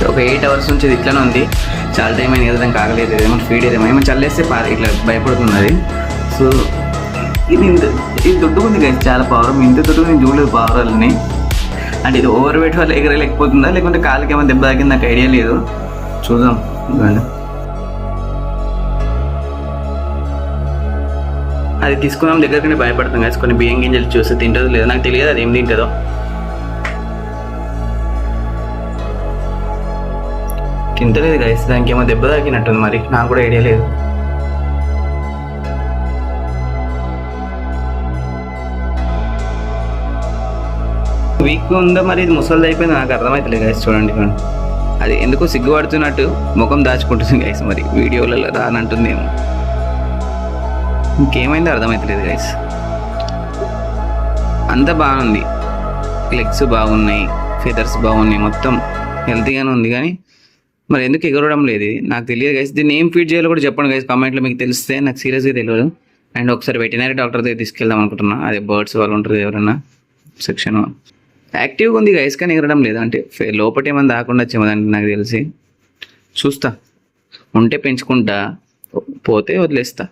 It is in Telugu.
ఒక 8 hours నుంచి ఇది ఇట్లానే ఉంది. చాలా టైం అయింది కదా, దానికి ఆగలేదు, ఏమో ఫీడ్ ఏమో చల్లేస్తే ఇట్లా భయపడుతుంది అది. సో ఇది దొడ్డుకుంది కదా, చాలా పవర్. ఇంత దొడ్డుకు నేను చూడలేదు పవర్ వాళ్ళని. అంటే ఇది ఓవర్ వెయిట్ వల్ల ఎగరలేకపోతుందా లేకుంటే కాలుకి ఏమైనా దెబ్బ తాకింది నాకు ఐడియా లేదు. చూద్దాం. అది తీసుకున్నాం దగ్గరకి భయపడుతుంది కదా. కొన్ని బియ్యం గింజలు చూస్తే తింటుందో లేదో నాకు తెలియదు, అది ఏం తింటుందో. తింటలేదు గైస్, దానికి ఏమో దెబ్బ తాకినట్టుంది, మరి నాకు కూడా ఐడియా లేదు. వీక్ ఉందో మరి ఇది ముసలిది అయిపోయింది, నాకు అర్థమవుతలేదు గైస్. చూడండి అది ఎందుకో సిగ్గుపడుతున్నట్టు ముఖం దాచుకుంటుంది గైస్. మరి వీడియోలలో రానంటుందేమో, ఇంకేమైందో అర్థమవుతలేదు గైస్. అంతా బాగుంది, లెగ్స్ బాగున్నాయి, ఫెదర్స్ బాగున్నాయి, మొత్తం హెల్తీగానే ఉంది. కానీ మరి ఎందుకు ఎగరడం లేదు నాకు తెలియదు గైస్. దీన్ని ఏం ఫీడ్ చేయాలో కూడా చెప్పండి గైస్ కామెంట్లో, మీకు తెలిస్తే. నాకు సీరియస్గా తెలియదు. అండ్ ఒకసారి వెటనరీ డాక్టర్ దగ్గర తీసుకెళ్దాం అనుకుంటున్నా. అదే బర్డ్స్ వాళ్ళు ఉంటుంది ఎవరైనా సెక్షన్. యాక్టివ్గా ఉంది గైస్ కానీ ఎగరడం లేదు. అంటే లోపల ఏమైనా దాకుండా వచ్చేమోదంటే నాకు తెలిసి. చూస్తా, ఉంటే పెంచుకుంటా, పోతే వదిలేస్తా.